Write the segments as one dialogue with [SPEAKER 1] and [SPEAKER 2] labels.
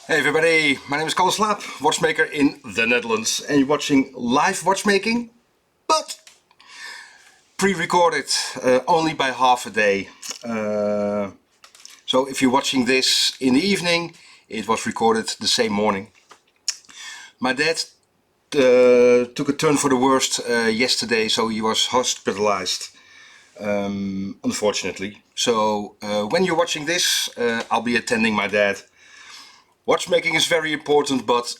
[SPEAKER 1] Hey everybody, my name is Kalle Slaap, watchmaker in the Netherlands, and you're watching live watchmaking, but pre-recorded only by half a day. So if you're watching this in the evening, it was recorded the same morning. My dad took a turn for the worst yesterday, so he was hospitalized, unfortunately. So when you're watching this, I'll be attending my dad. Watchmaking is very important, but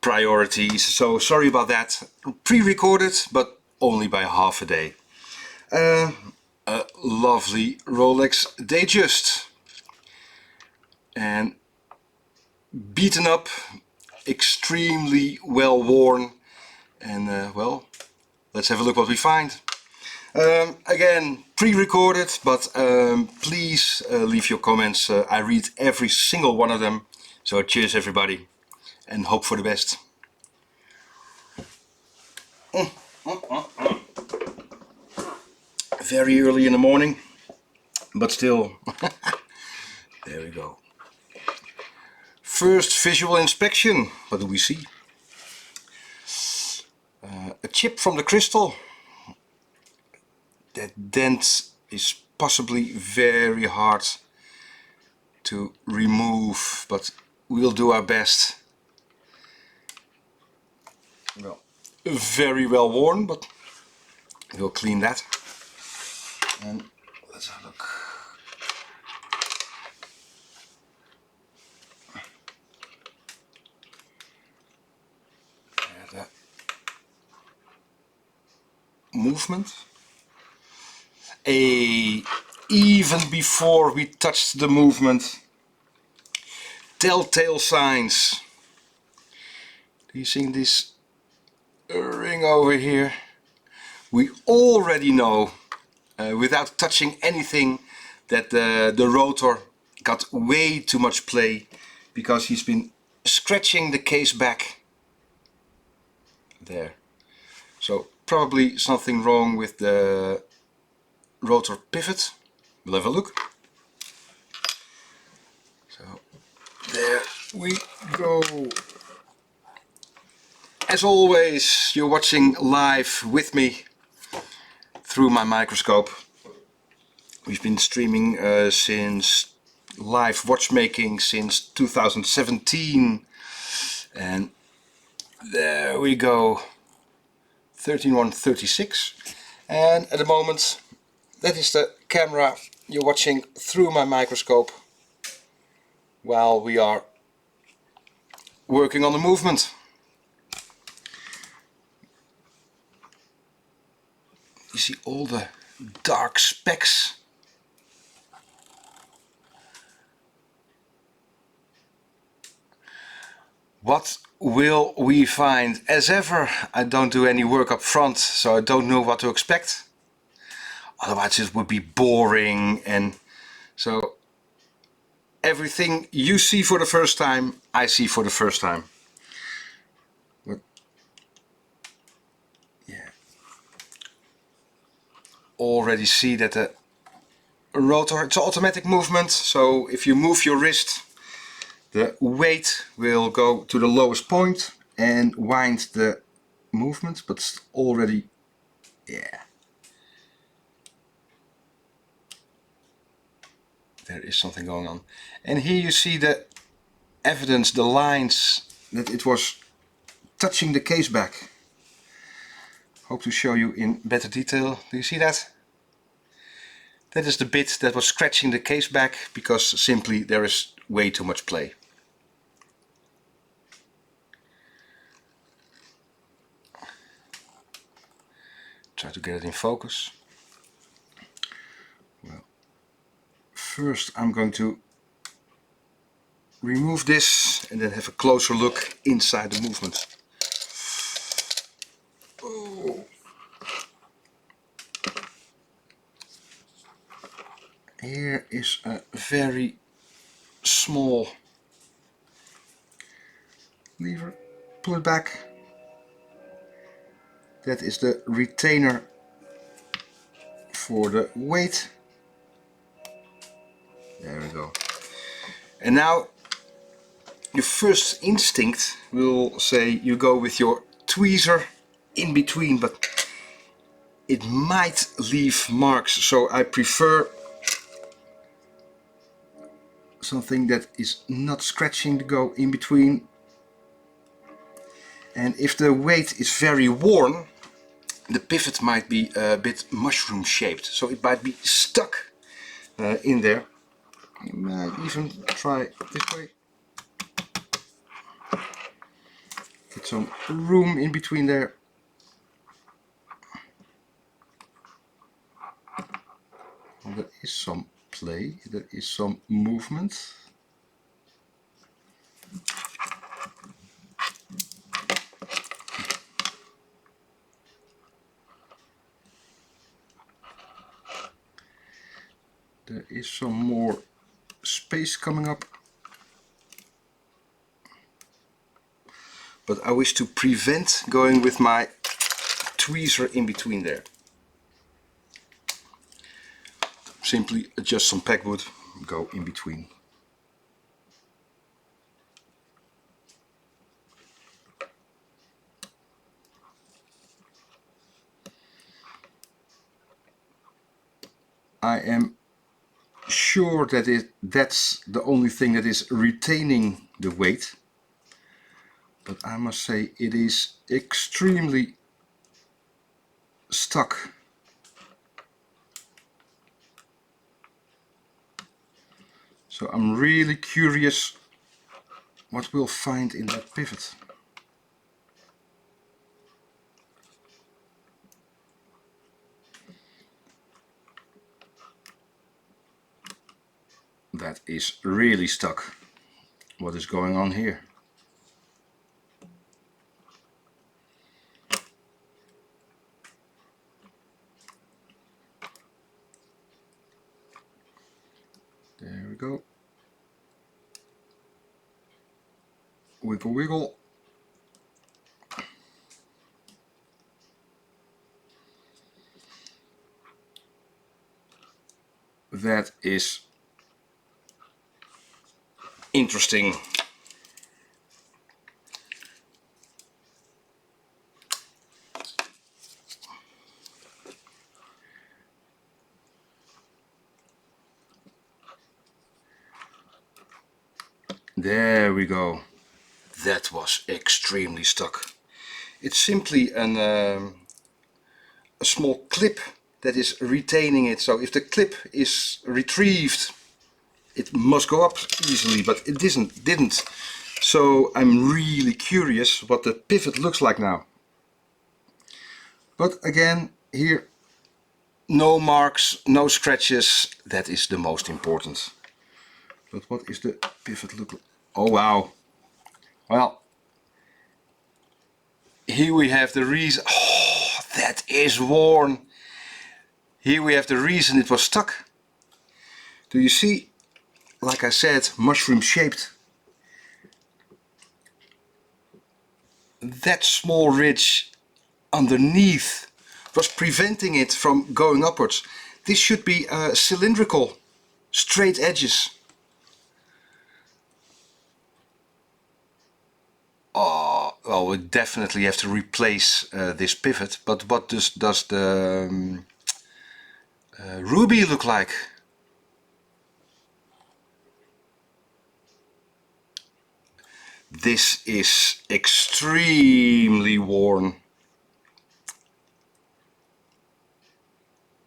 [SPEAKER 1] priorities, so sorry about that. Pre-recorded, but only by half a day. A lovely Rolex Datejust. And beaten up, extremely well worn. And well, let's have a look what we find. Again, pre-recorded, but please leave your comments. I read every single one of them. So cheers everybody, and hope for the best. Very early in the morning, but still. There we go. First visual inspection. What do we see? A chip from the crystal. That dent is possibly very hard to remove, but we'll do our best. Well, very well worn, but we'll clean that. And let's have a look. The movement. Even before we touched the movement, telltale signs. Do you see this ring over here? We already know, without touching anything, that the rotor got way too much play because he's been scratching the case back there. So probably something wrong with the rotor pivot. We'll have a look. So there we go. As always, you're watching live with me through my microscope. We've been streaming since live watchmaking since 2017, and there we go, 13136. And at the moment, that is the camera you're watching through my microscope while we are working on the movement. You see all the dark specks. What will we find? As ever, I don't do any work up front, so I don't know what to expect. Otherwise it would be boring, and so everything you see for the first time, I see for the first time. But yeah, already see that the rotor, it's an automatic movement, so if you move your wrist, the weight will go to the lowest point and wind the movement, but it's already, yeah, there is something going on. And here you see the evidence, the lines that it was touching the case back. Hope to show you in better detail. Do you see that? That is the bit that was scratching the case back because simply there is way too much play. Try to get it in focus. Well, first I'm going to remove this and then have a closer look inside the movement. Oh. Here is a very small lever. Pull it back. That is the retainer for the weight. There we go. And now your first instinct will say you go with your tweezer in between, but it might leave marks, so I prefer something that is not scratching to go in between. And if the weight is very worn, the pivot might be a bit mushroom shaped, so it might be stuck in there. You might even try this way. Get some room in between there. Well, there is some play, there is some movement. There is some more space coming up. But I wish to prevent going with my tweezer in between there. Simply adjust some pegwood, go in between. I am sure that that's the only thing that is retaining the weight, but I must say it is extremely stuck. So I'm really curious what we'll find in that pivot. That is really stuck. What is going on here? There we go. Wiggle wiggle. That is interesting. There we go. That was extremely stuck. It's simply a small clip that is retaining it. So if the clip is retrieved, it must go up easily, but it didn't. So I'm really curious what the pivot looks like now. But again, here, no marks, no scratches. That is the most important. But what is the pivot look like? Oh wow. Well, here we have the reason. Oh, that is worn. Here we have the reason it was stuck. Do you see? Like I said, mushroom shaped. That small ridge underneath was preventing it from going upwards. This should be cylindrical, straight edges. Oh, well, we definitely have to replace this pivot, but what does the ruby look like? This is extremely worn.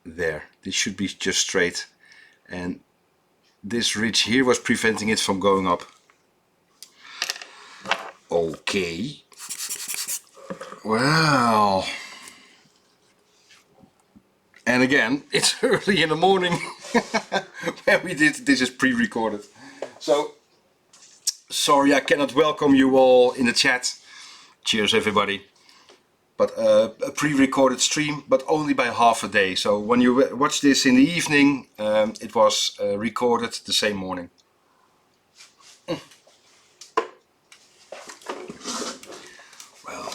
[SPEAKER 1] There, this should be just straight, and this ridge here was preventing it from going up. Okay, well, and again, it's early in the morning when we did this. Is pre-recorded, so sorry I cannot welcome you all in the chat. Cheers everybody. But a pre-recorded stream, but only by half a day. So when you watch this in the evening, it was recorded the same morning. Well,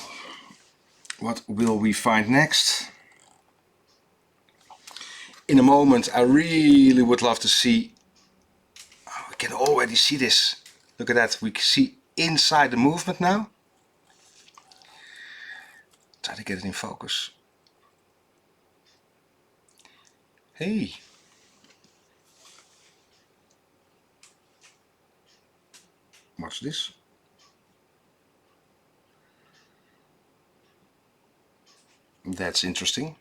[SPEAKER 1] what will we find next? In a moment, I really would love to see. Oh, we can already see this. Look at that. We can see inside the movement now. Try to get it in focus. Hey. Watch this. That's interesting.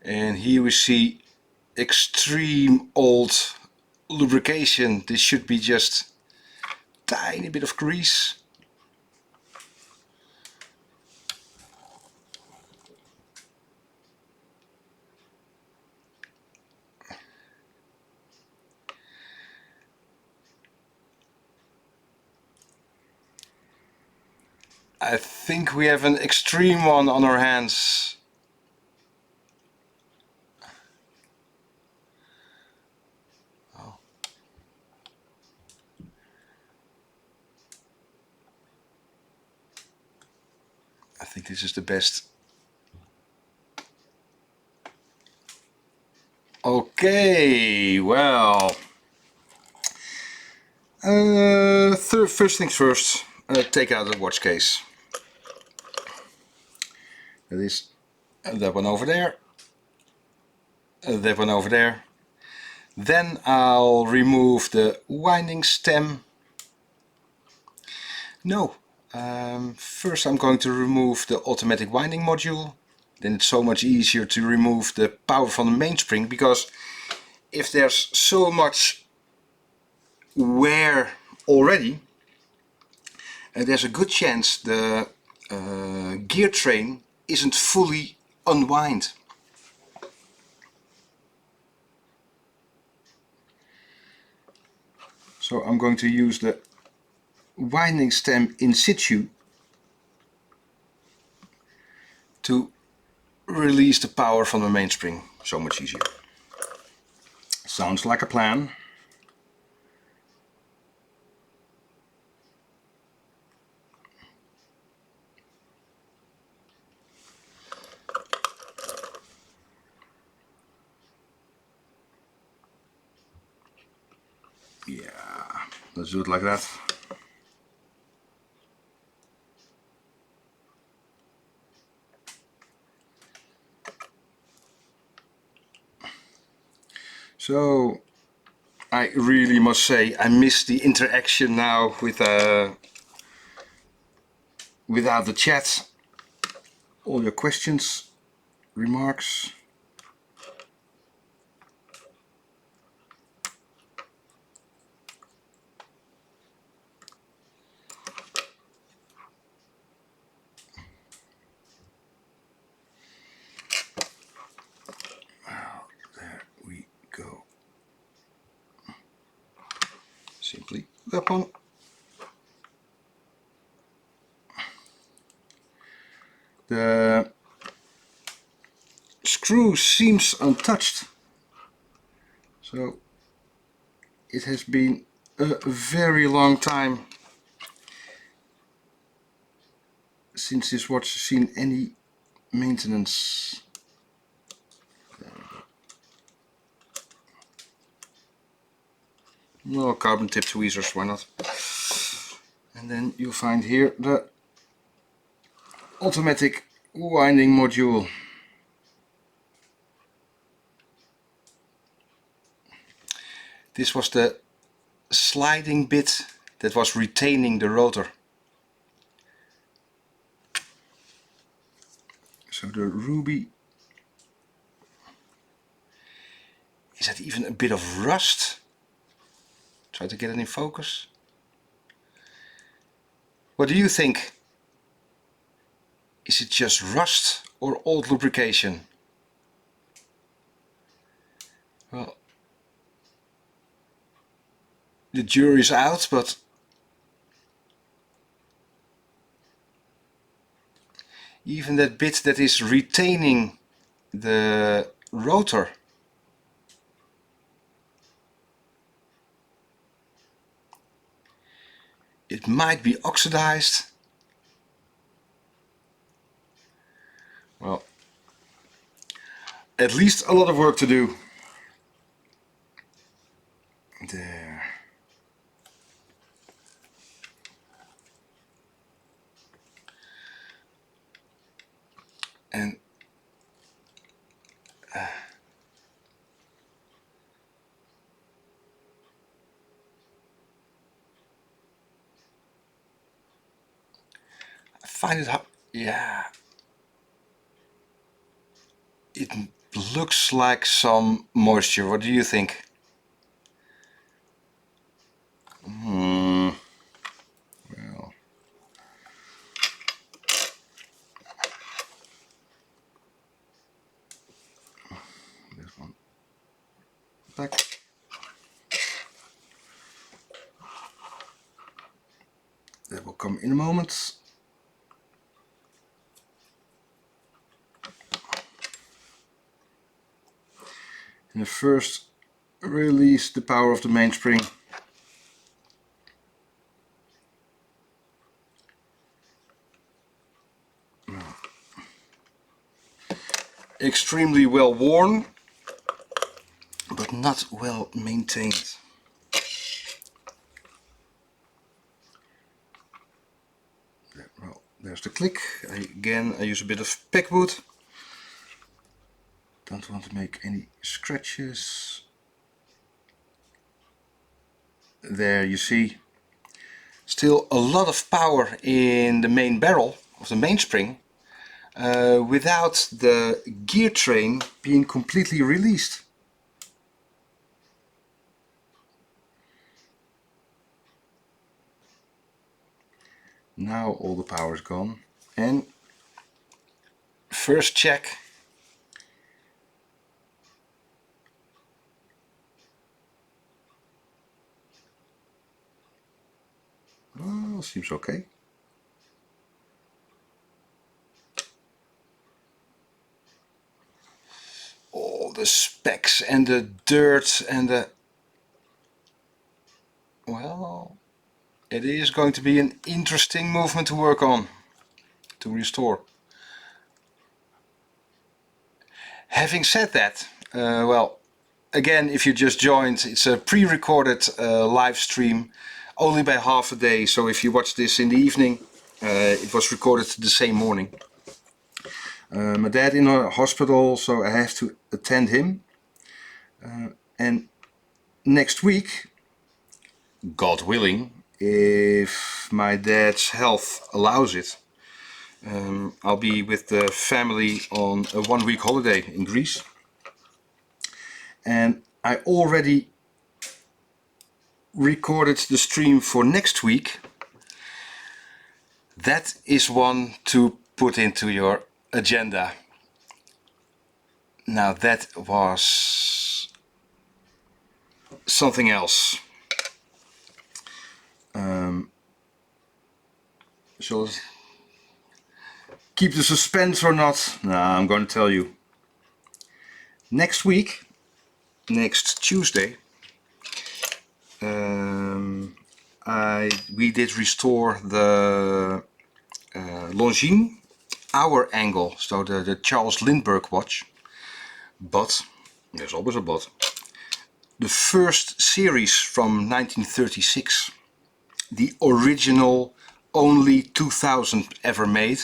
[SPEAKER 1] And here we see extreme old lubrication. This should be just tiny bit of grease. I think we have an extreme one on our hands. Oh. I think this is the best. Okay, well, first things first, take out the watch case. That is that one over there, that one over there. Then I'll remove the winding stem. No, first I'm going to remove the automatic winding module. Then it's so much easier to remove the power from the mainspring, because if there's so much wear already, there's a good chance the gear train isn't fully unwind. So I'm going to use the winding stem in situ to release the power from the mainspring. So much easier. Sounds like a plan. Yeah, let's do it like that. So I really must say I miss the interaction now with without the chat. All your questions, remarks. Well, there we go. Simply that one. The screw seems untouched, so it has been a very long time since this watch has seen any maintenance. Well, carbon tip tweezers, why not? And then you'll find here the automatic winding module. This was the sliding bit that was retaining the rotor. So the ruby. Is that even a bit of rust? Try to get it in focus. What do you think? Is it just rust or old lubrication? Well, the jury's out, but even that bit that is retaining the rotor, it might be oxidized. Well, at least a lot of work to do. There. find it hard. Yeah, it looks like some moisture. What do you think? Well, this one back. That will come in a moment. And first release the power of the mainspring. Extremely well worn, but not well maintained. Well, there's the click. Again, I use a bit of pegwood. Don't want to make any scratches. There you see, still a lot of power in the main barrel of the mainspring, without the gear train being completely released. Now all the power is gone, and first check. Well, seems okay. All the specks and the dirt and the... Well, it is going to be an interesting movement to work on, to restore. Having said that, well, again, if you just joined, it's a pre-recorded live stream, only by half a day. So if you watch this in the evening, it was recorded the same morning. My dad in a hospital, so I have to attend him. And next week, God willing, if my dad's health allows it, I'll be with the family on a 1-week holiday in Greece. And I already recorded the stream for next week. That is one to put into your agenda. Now that was something else. Shall I keep the suspense or not? No, I'm going to tell you. Next week, next Tuesday, we did restore the Longines hour angle, so the Charles Lindbergh watch. But, there's always a but, the first series from 1936, the original, only 2000 ever made.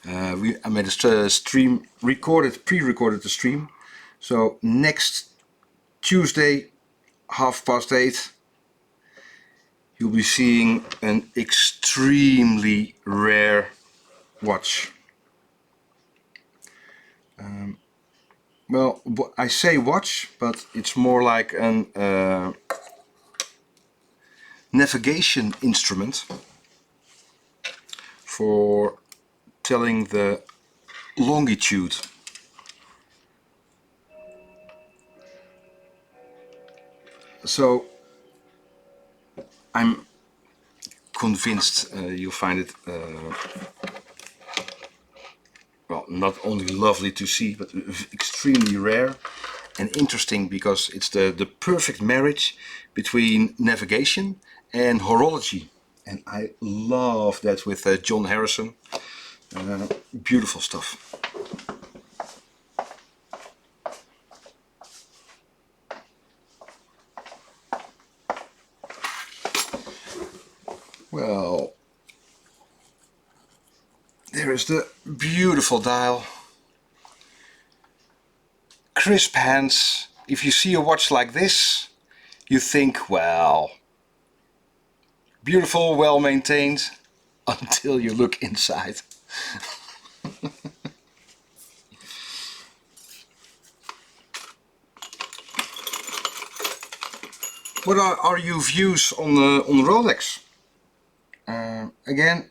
[SPEAKER 1] I made a stream, pre-recorded the stream. So next Tuesday, 8:30, you'll be seeing an extremely rare watch. Well, I say watch, but it's more like an navigation instrument for telling the longitude. So I'm convinced you'll find it well, not only lovely to see, but extremely rare and interesting, because it's the perfect marriage between navigation and horology. And I love that with John Harrison. Beautiful stuff. Well, there is the beautiful dial. Crisp hands. If you see a watch like this, you think, well, beautiful, well maintained. until you look inside. What are your views on Rolex? Again,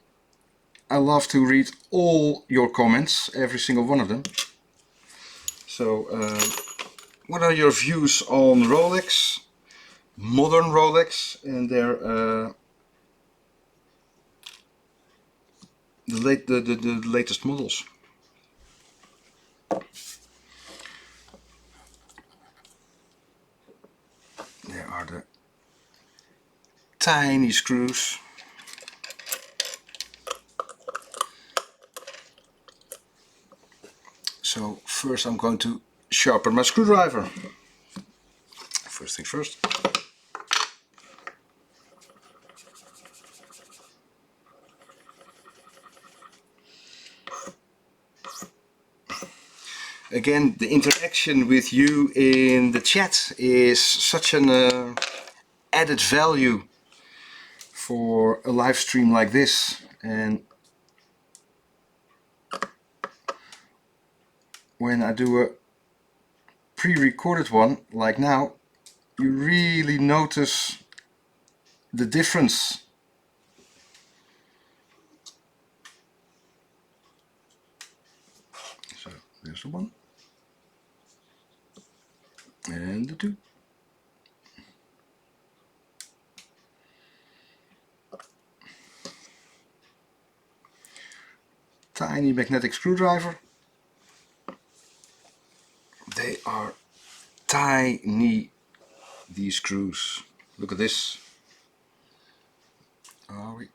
[SPEAKER 1] I love to read all your comments, every single one of them. So, what are your views on Rolex, modern Rolex, and their the latest models? There are the tiny screws. So first I'm going to sharpen my screwdriver. First things first. Again, the interaction with you in the chat is such an added value for a live stream like this. And when I do a pre-recorded one like now, you really notice the difference. So there's the one and the two. Tiny magnetic screwdriver. They are tiny, these screws. Look at this. Are we?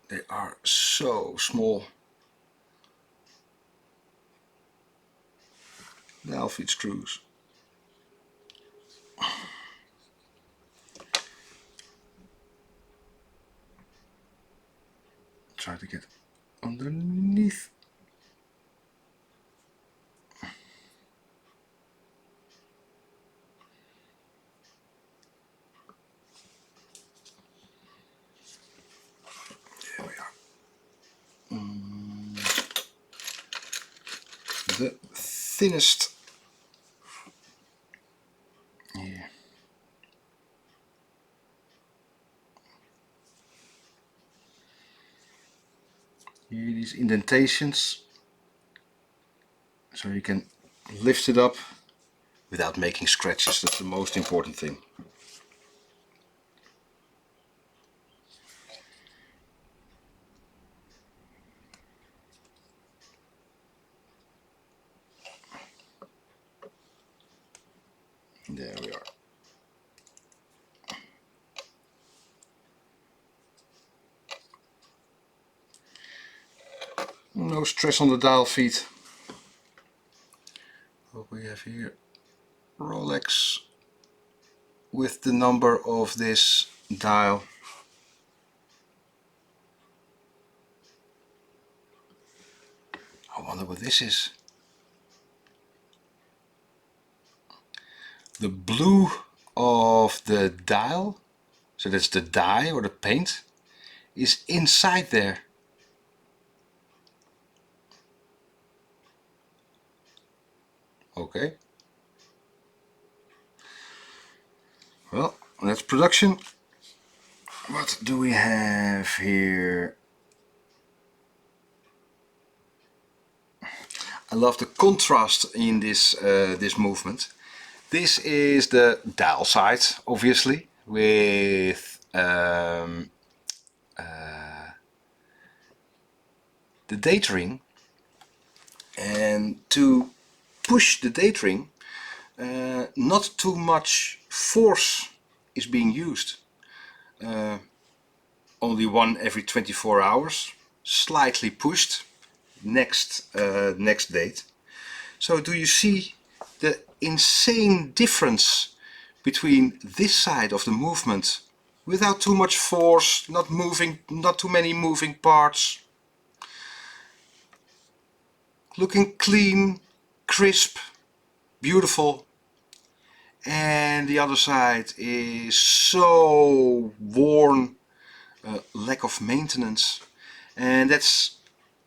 [SPEAKER 1] They are so small. Now feed screws. Try to get underneath. There we are. The thinnest. Here. Here, these indentations, so you can lift it up without making scratches. That's the most important thing. There we are. No stress on the dial feet. What we have here, Rolex with the number of this dial. I wonder what this is. The blue of the dial, so that's the dye or the paint, is inside there. Okay. Well, that's production. What do we have here? I love the contrast in this movement. This is the dial side, obviously, with the date ring, and to push the date ring, not too much force is being used. Only one every 24 hours, slightly pushed, next date. So do you see the insane difference between this side of the movement, without too much force, not too many moving parts, looking clean, crisp, beautiful, and the other side is so worn, lack of maintenance. And that's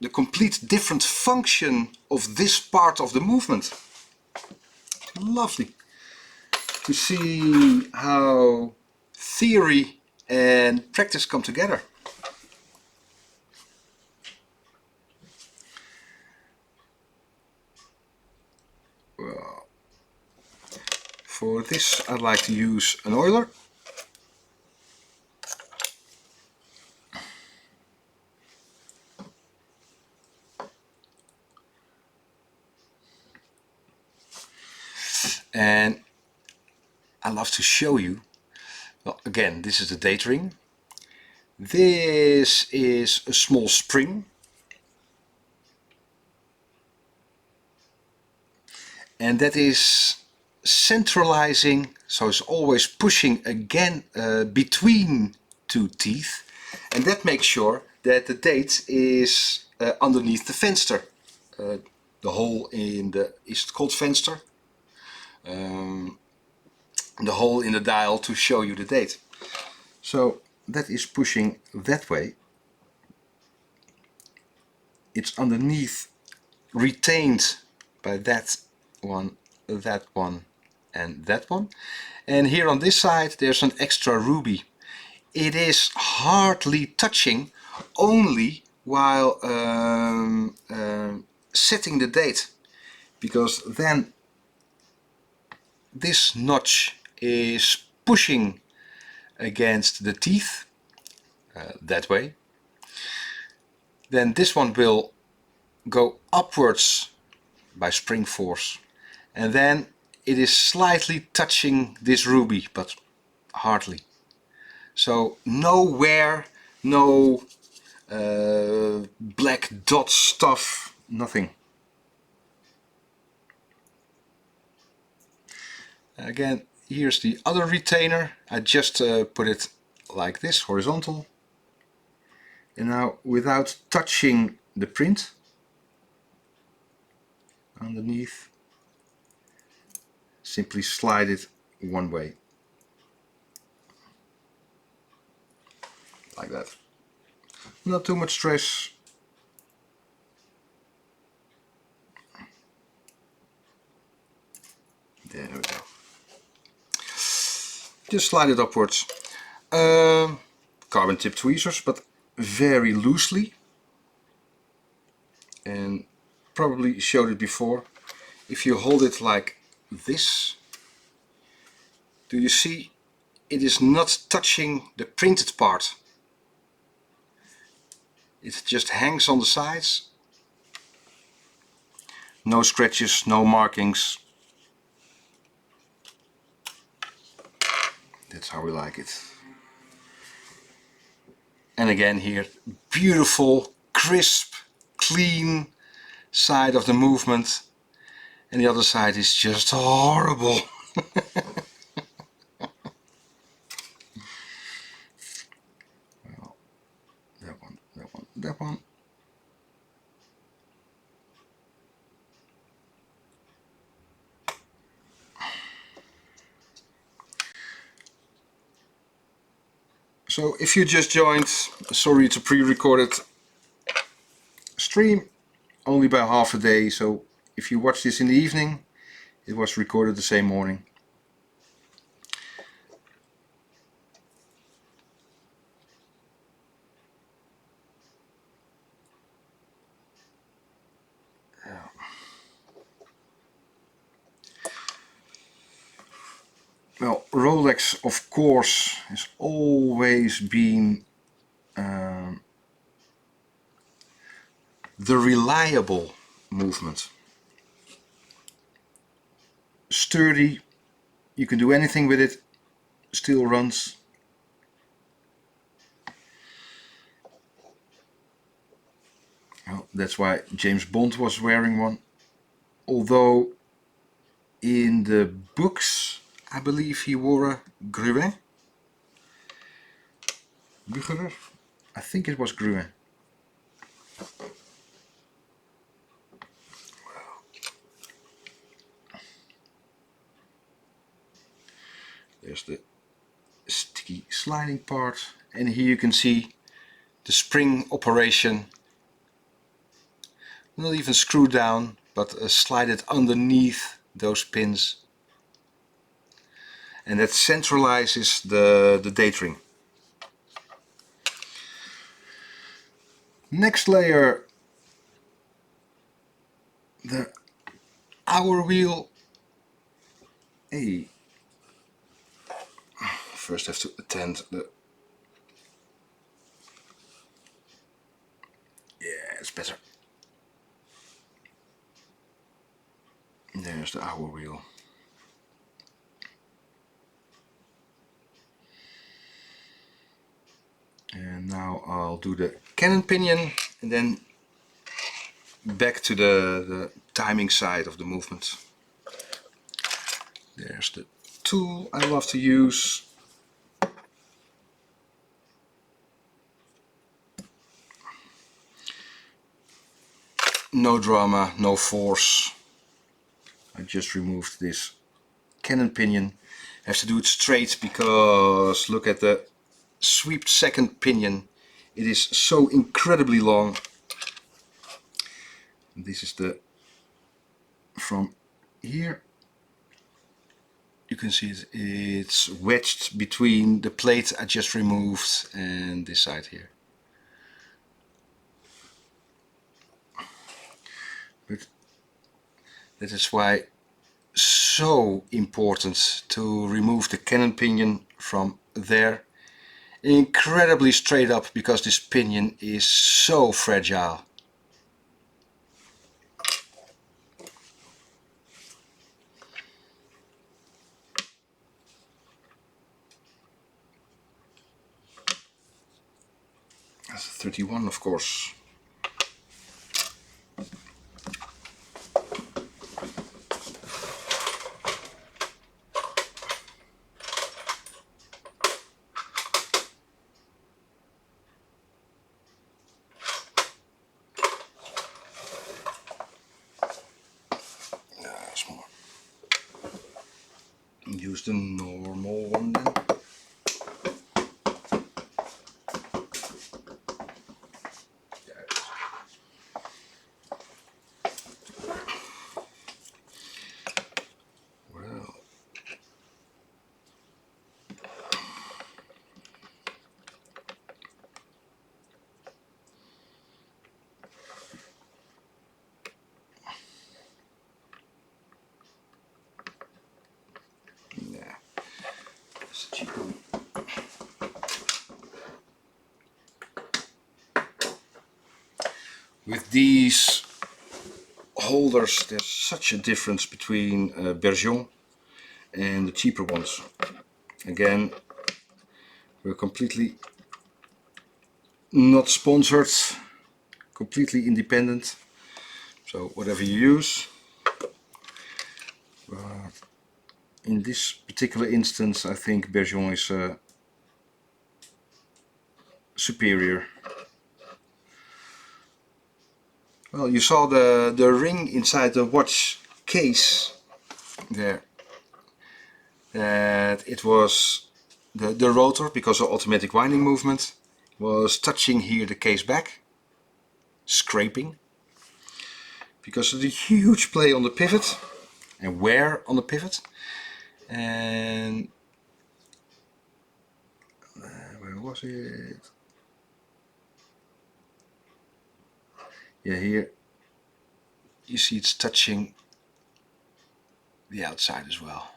[SPEAKER 1] the complete different function of this part of the movement. Lovely to see how theory and practice come together. Well, for this I'd like to use an oiler. And I love to show you, well, again, this is the date ring. This is a small spring. And that is centralizing, so it's always pushing again between two teeth. And that makes sure that the date is underneath the fenster. The hole in the, is it called fenster? The hole in the dial to show you the date. So that is pushing that way. It's underneath, retained by that one, and that one. And here on this side there's an extra ruby. It is hardly touching, only while setting the date, because then this notch is pushing against the teeth that way. Then this one will go upwards by spring force, and then it is slightly touching this ruby, but hardly. So no wear, no black dot stuff, nothing. Again, here's the other retainer. I just put it like this, horizontal. And now, without touching the print underneath, simply slide it one way. Like that. Not too much stress. There we go. Just slide it upwards. Carbon tip tweezers, but very loosely. And probably showed it before. If you hold it like this, do you see it is not touching the printed part? It just hangs on the sides. No scratches, no markings. That's how we like it. And again here, beautiful, crisp, clean side of the movement. And the other side is just horrible. Well, that one, that one, that one. So if you just joined, sorry, it's a pre-recorded stream, only by half a day. So if you watch this in the evening, it was recorded the same morning. Well, Rolex, of course, has always been the reliable movement. Sturdy, you can do anything with it, still runs. Well, that's why James Bond was wearing one. Although in the books, I believe he wore a Gruet. Bucherer? I think it was Gruet. There's the sticky sliding part, and here you can see the spring operation. Not even screw down, but slide it underneath those pins. And that centralizes the date ring. Next layer, the hour wheel. Hey, first have to attend the... Yeah, it's better. There's the hour wheel. And now I'll do the cannon pinion and then back to the timing side of the movement. There's the tool I love to use. No drama, no force. I just removed this cannon pinion. I have to do it straight because look at the sweep second pinion. It is so incredibly long. This is the from here. You can see it's wedged between the plate I just removed and this side here. But that is why so important to remove the cannon pinion from there. Incredibly straight up because this pinion is so fragile. That's a 31, of course. That's more. Use the normal one then. With these holders, there's such a difference between Bergeon and the cheaper ones. Again, we're completely not sponsored, completely independent. So whatever you use. But in this particular instance, I think Bergeon is superior. Well, you saw the ring inside the watch case there. That it was the rotor, because of automatic winding movement, was touching here the case back, scraping. Because of the huge play on the pivot and wear on the pivot. And where was it? Yeah, here you see it's touching the outside as well.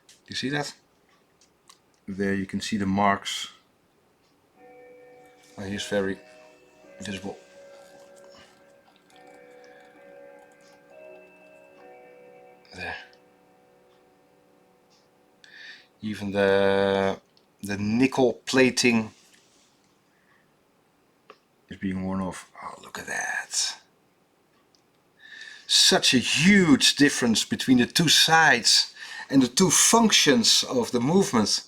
[SPEAKER 1] Do you see that? There you can see the marks. Oh, here's very visible. There. Even the nickel plating is being worn off. Oh, look at that. Such a huge difference between the two sides and the two functions of the movement.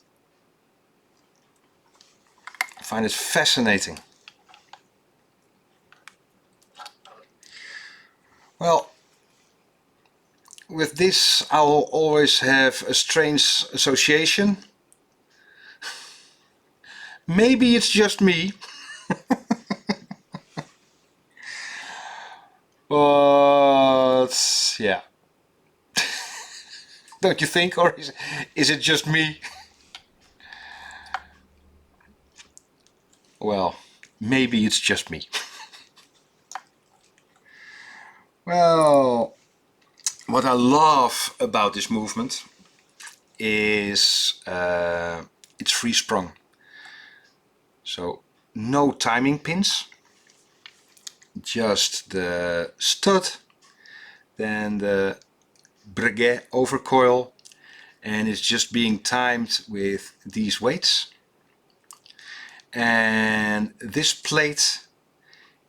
[SPEAKER 1] I find it fascinating. Well, with this I'll always have a strange association Maybe it's just me. But yeah. Don't you think? Or is it just me? Well, maybe it's just me. Well, what I love about this movement is it's free sprung. So no timing pins, just the stud, then the breguet overcoil, and it's just being timed with these weights. And this plate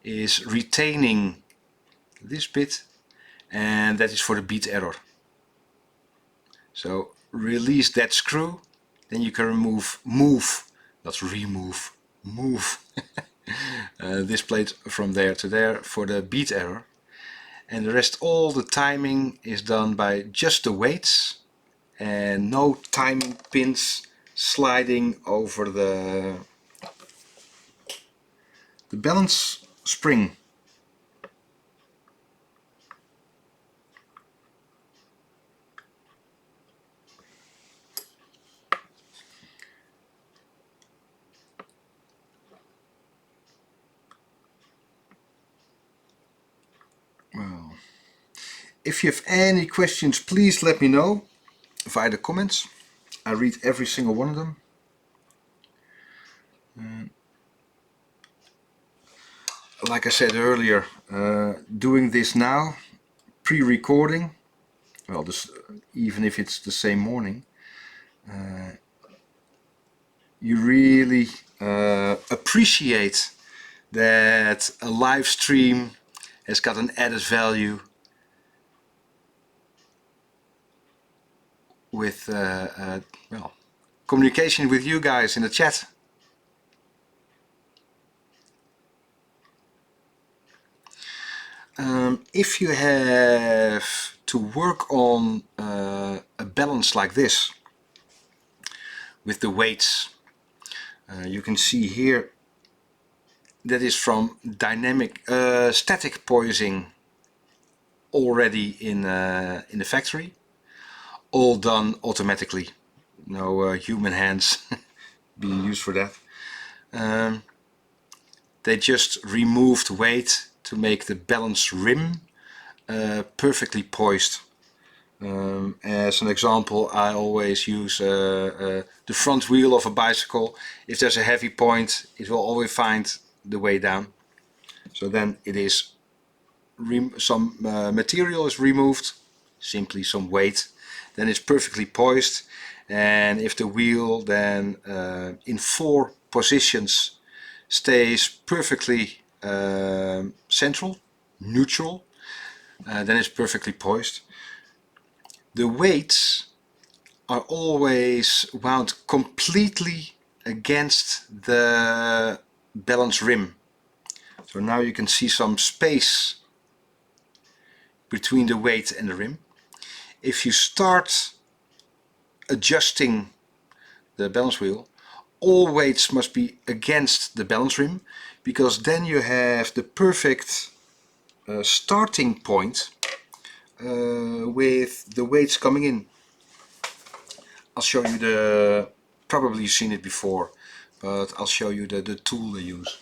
[SPEAKER 1] is retaining this bit, and that is for the beat error. So release that screw, then you can move this plate from there to there for the beat error. And the rest, all the timing is done by just the weights and no timing pins sliding over the balance spring. Well, if you have any questions, please let me know via the comments. I read every single one of them. Like I said earlier, doing this now, pre-recording, well, even if it's the same morning, you really appreciate that a live stream has got an added value with well, communication with you guys in the chat. If you have to work on a balance like this with the weights, you can see here that is from static poising already in the factory, all done automatically, no human hands being used for that. They just removed weight to make the balance rim perfectly poised. As an example, I always use the front wheel of a bicycle. If there's a heavy point, it will always find the way down. So then it is some material is removed, simply some weight, then it's perfectly poised. And if the wheel then in 4 positions stays perfectly central, neutral, then it's perfectly poised. The weights are always wound completely against the balance rim. So now you can see some space between the weight and the rim. If you start adjusting the balance wheel, all weights must be against the balance rim, because then you have the perfect starting point with the weights coming in. I'll show you probably you've seen it before, but I'll show you the tool they use.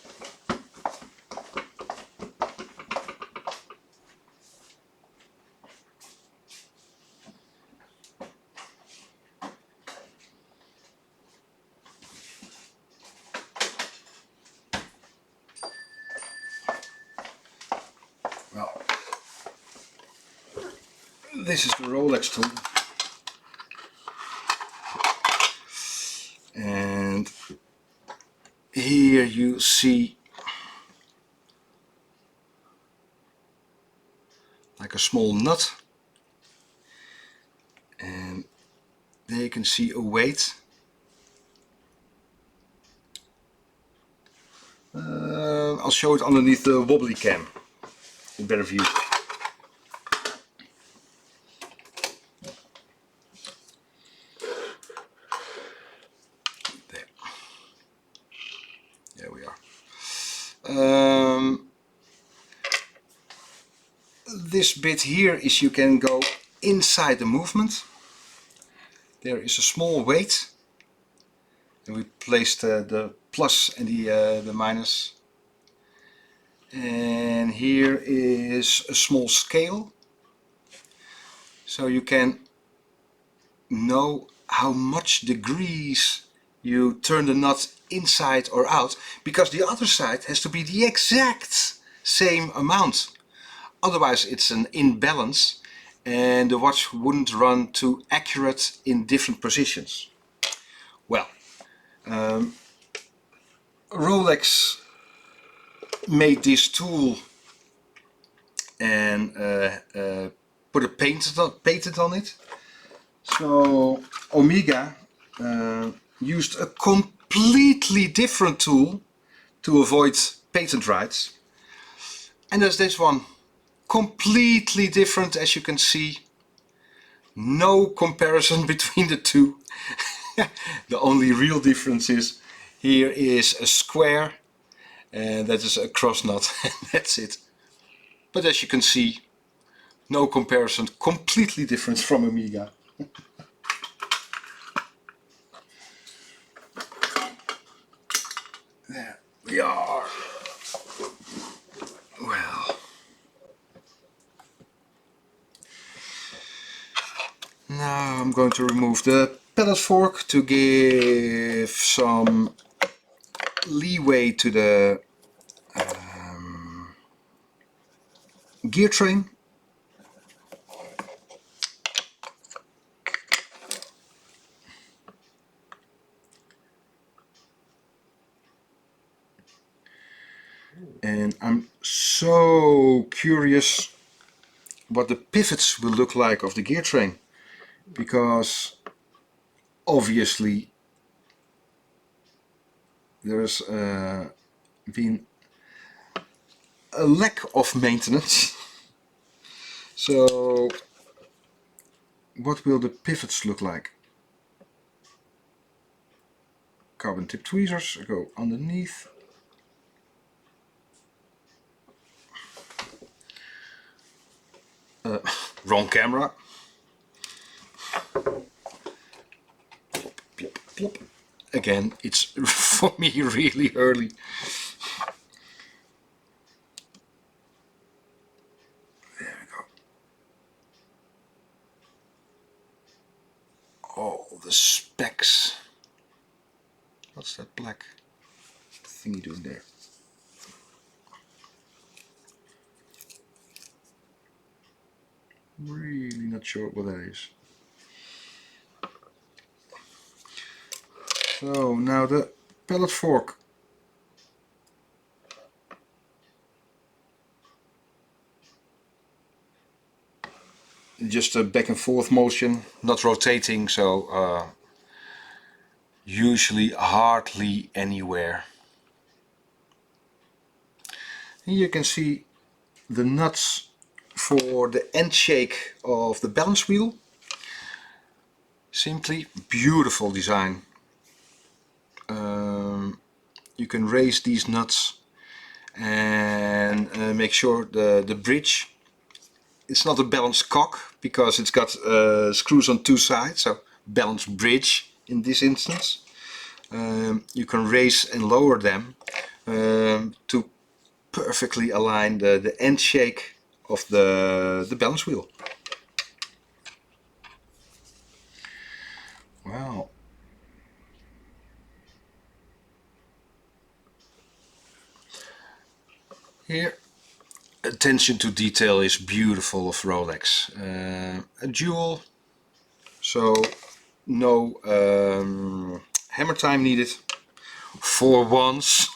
[SPEAKER 1] Well, this is the Rolex tool. And here you see like a small nut, and there you can see a weight. I'll show it underneath the wobbly cam in better view. There. This bit here is you can go inside the movement. There is a small weight, and we placed the plus and the minus. And here is a small scale, so you can know how much degrees you turn the nut inside or out, because the other side has to be the exact same amount. Otherwise it's an imbalance and the watch wouldn't run too accurate in different positions. Well, Rolex made this tool and put a patent on it. So Omega used a completely different tool to avoid patent rights, and there's this one, completely different, as you can see. No comparison between the two. The only real difference is here is a square and that is a cross knot, and that's it. But as you can see, no comparison, completely different from Omega. There we are. Well, now I'm going to remove the pallet fork to give some leeway to the gear train. And I'm so curious what the pivots will look like of the gear train, because obviously there's been a lack of maintenance. So what will the pivots look like? Carbon tip tweezers go underneath. Wrong camera. Plop, plop, plop. Again, it's for me really early. There we go. All the specs. What's that black thingy doing there? Really not sure what that is. So now the pallet fork. Just a back and forth motion, not rotating, so usually hardly anywhere. And you can see the nuts for the end shake of the balance wheel. Simply beautiful design. You can raise these nuts and make sure the bridge, it's not a balanced cock because it's got screws on two sides, so balanced bridge in this instance. You can raise and lower them to perfectly align the end shake of the balance wheel. Wow. Here, attention to detail is beautiful of Rolex. A jewel, so no hammer time needed for once.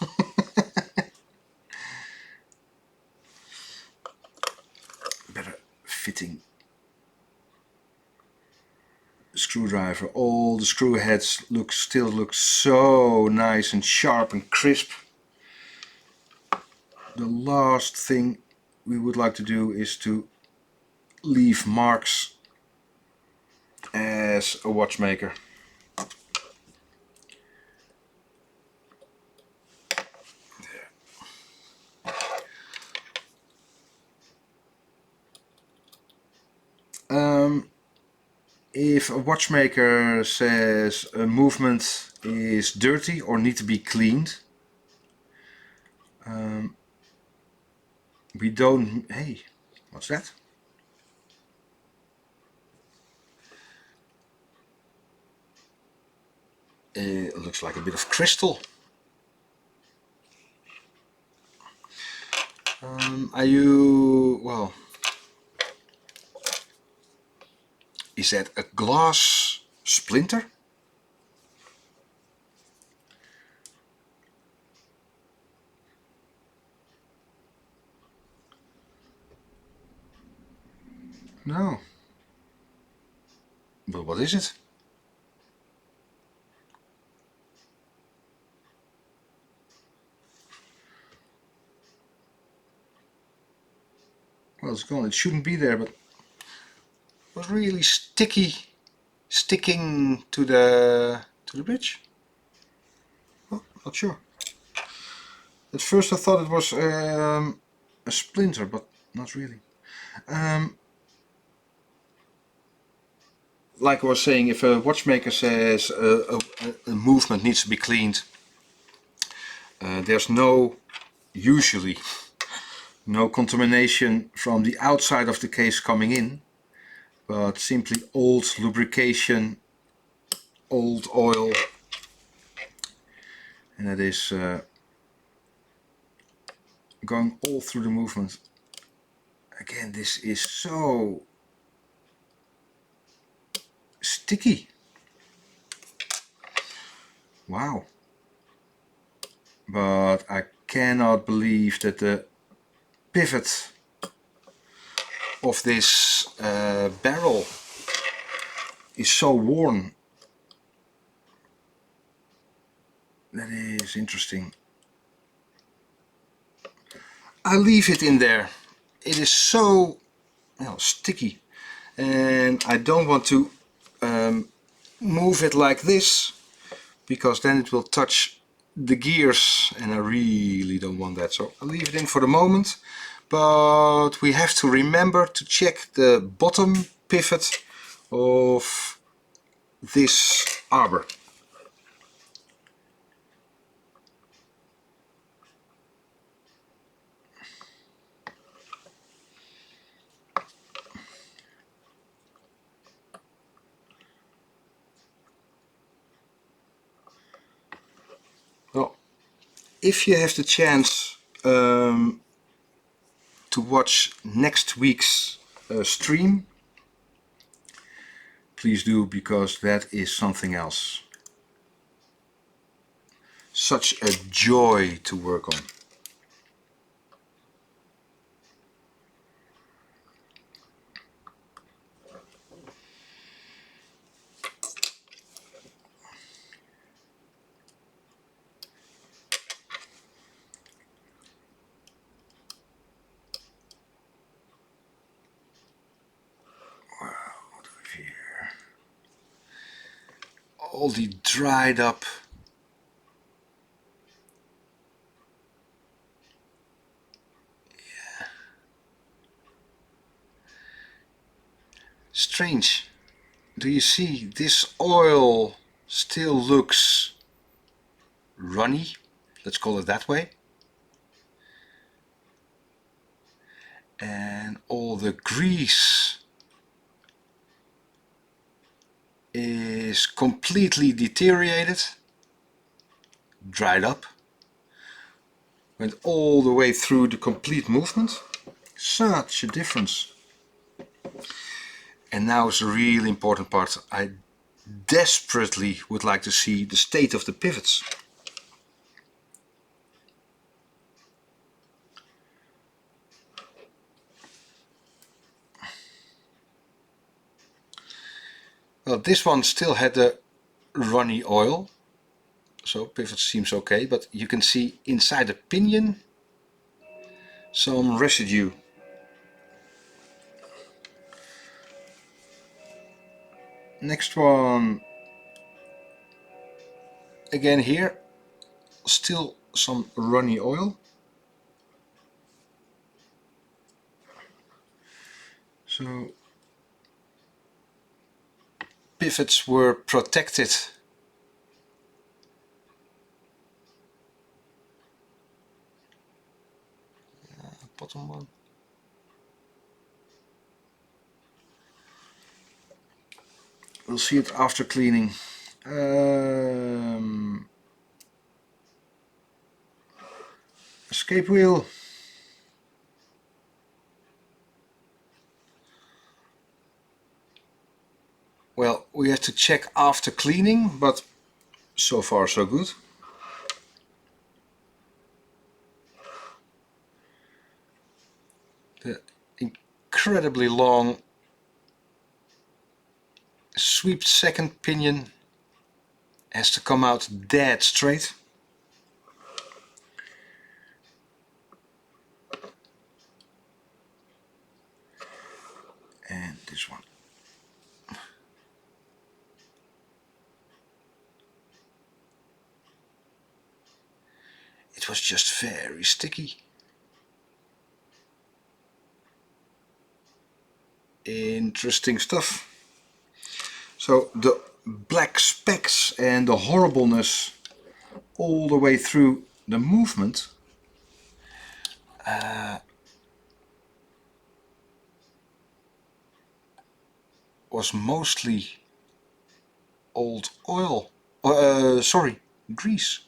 [SPEAKER 1] Better fitting screwdriver. All the screw heads still look so nice and sharp and crisp. The last thing we would like to do is to leave marks as a watchmaker. There. if a watchmaker says a movement is dirty or need to be cleaned, we don't... Hey, what's that? It looks like a bit of crystal. Well, is that a glass splinter? No. But what is it? Well, it's gone. It shouldn't be there, but it was really sticky, sticking to the bridge. Well, not sure. At first I thought it was a splinter, but not really. Like I was saying, if a watchmaker says a movement needs to be cleaned, there's usually no contamination from the outside of the case coming in, but simply old lubrication, old oil, and it is going all through the movement. Again, this is so sticky. Wow. But I cannot believe that the pivot of this barrel is so worn. That is interesting. I leave it in there. It is so sticky, and I don't want to move it like this, because then it will touch the gears, and I really don't want that. So I'll leave it in for the moment, but we have to remember to check the bottom pivot of this arbor. Well, if you have the chance to watch next week's stream, please do, because that is something else. Such a joy to work on. All the dried up strange. Do you see this oil still looks runny? Let's call it that way. And all the grease is completely deteriorated, dried up, went all the way through the complete movement. Such a difference. And now is the really important part. I desperately would like to see the state of the pivots. Well, this one still had the runny oil, so pivot seems okay, but you can see inside the pinion some residue. Next one, again here, still some runny oil. So pivots were protected. Bottom one. We'll see it after cleaning. Escape wheel. Well, we have to check after cleaning, but so far so good. The incredibly long sweep second pinion has to come out dead straight. And this one. It was just very sticky. Interesting stuff. So the black specks and the horribleness all the way through the movement was mostly old oil, sorry, grease.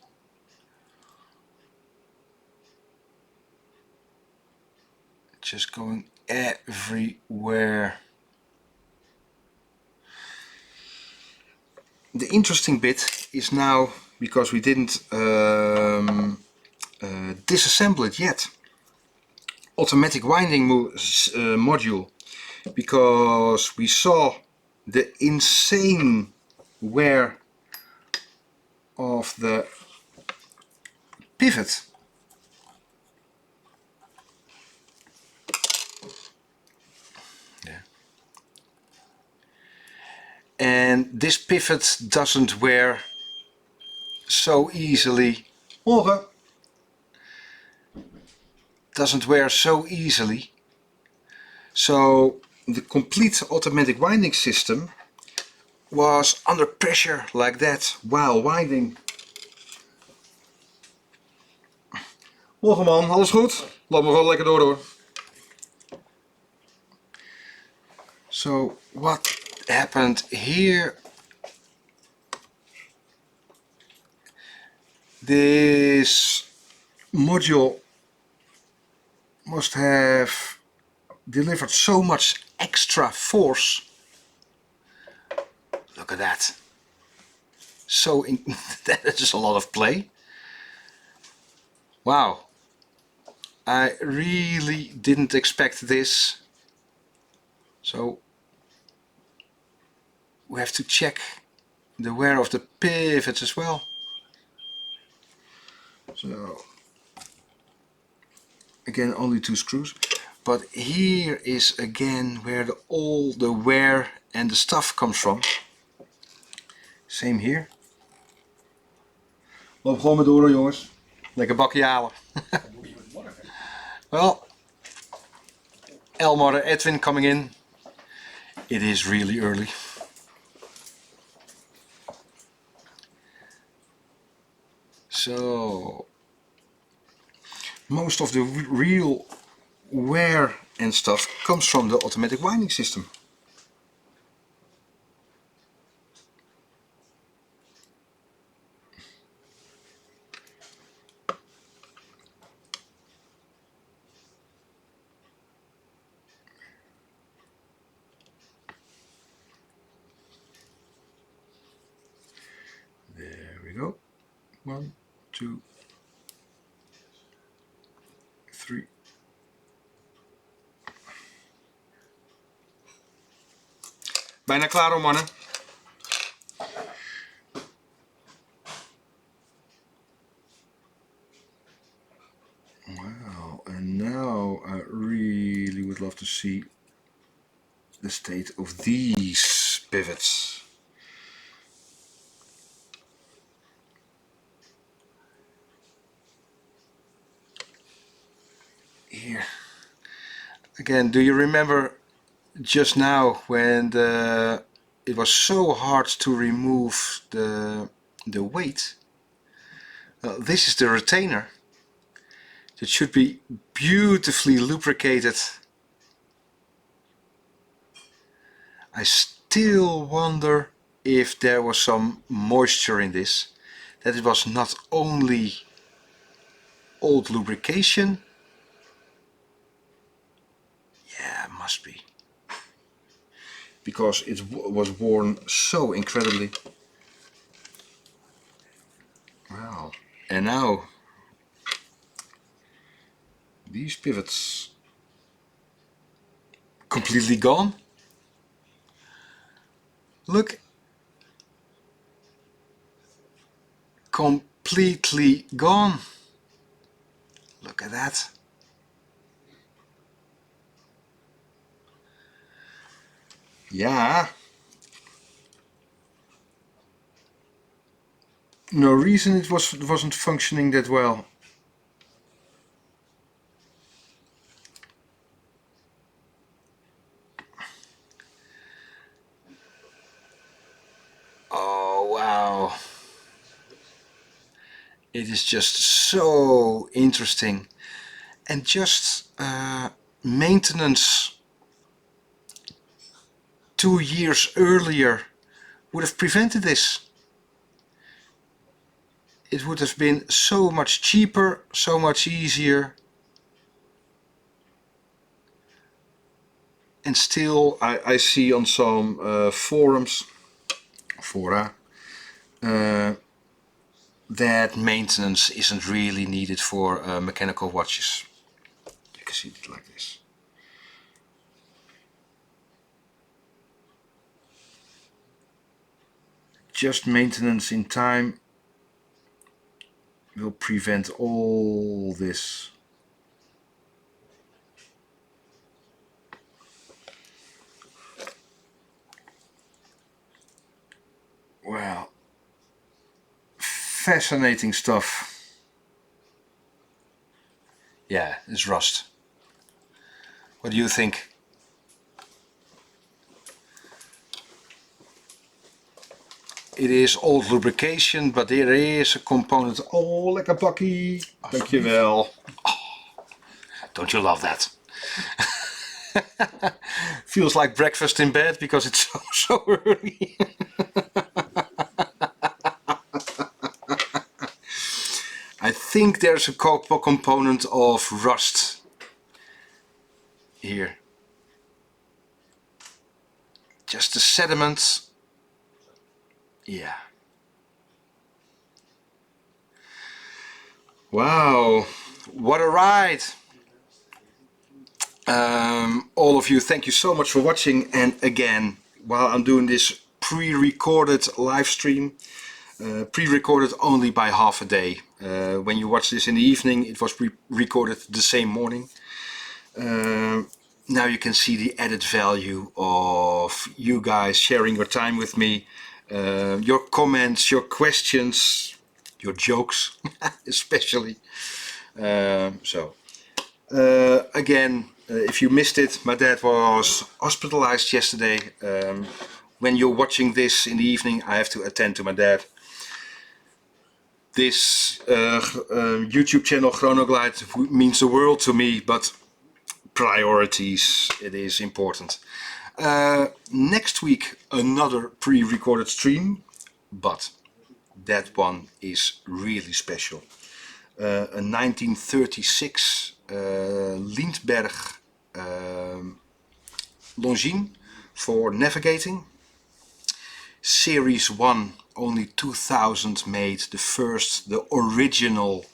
[SPEAKER 1] Just going everywhere. The interesting bit is now, because we didn't disassemble it yet, automatic winding module, because we saw the insane wear of the pivot. Yeah. And this pivot doesn't wear so easily. Morgen. Doesn't wear so easily. So the complete automatic winding system was under pressure like that while winding. Morgen man, alles goed? Laat me gewoon lekker door hoor. So what happened here? This module must have delivered so much extra force. Look at that. So that is a lot of play. Wow. I really didn't expect this. So we have to check the wear of the pivots as well. So again, only 2 screws. But here is again where all the wear and the stuff comes from. Same here. Loop gewoon maar door hoor, jongens. Lekker bakje halen. Well, Elmar and Edwin coming in. It is really early. So most of the real wear and stuff comes from the automatic winding system. There we go. 1, 2, 3. Bijna klaar hoor mannen. Wow, and now I really would love to see the state of these pivots. Here. Again, do you remember just now when it was so hard to remove the weight. This is the retainer. It should be beautifully lubricated. I still wonder if there was some moisture in this, that it was not only old lubrication. Yeah, must be, because it was worn so incredibly. Wow. And now these pivots completely gone. Look, completely gone. Look at that. Yeah. No reason it wasn't functioning that well. Oh wow. It is just so interesting. And just maintenance 2 years earlier would have prevented this. It would have been so much cheaper, so much easier. And still I see on some forums, fora, that maintenance isn't really needed for mechanical watches. You can see it like this. Just maintenance in time will prevent all this. Wow, fascinating stuff. Yeah, it's rust. What do you think? It is old lubrication, but there is a component. Oh, lekker bakkie. Dankjewel. Oh, don't you love that? Feels like breakfast in bed because it's so early. I think there's a component of rust here. Just the sediment. Yeah. Wow, what a ride. All of you, thank you so much for watching. And again, while I'm doing this pre-recorded live stream, pre-recorded only by half a day. When you watch this in the evening, it was recorded the same morning. Now you can see the added value of you guys sharing your time with me, your comments, your questions, your jokes especially. Again, if you missed it, my dad was hospitalized yesterday. When you're watching this in the evening, I have to attend to my dad. This YouTube channel Chronoglide means the world to me, but priorities, it is important. Next week another pre-recorded stream, but that one is really special. A 1936 Lindbergh Longines for navigating. Series 1, only 2000 made, the original,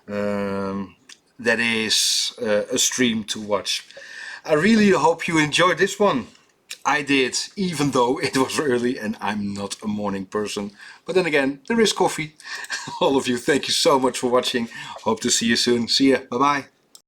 [SPEAKER 1] that is a stream to watch. I really hope you enjoyed this one. I did, even though it was early and I'm not a morning person. But then again, there is coffee. All of you, thank you so much for watching. Hope to see you soon. See ya. Bye bye.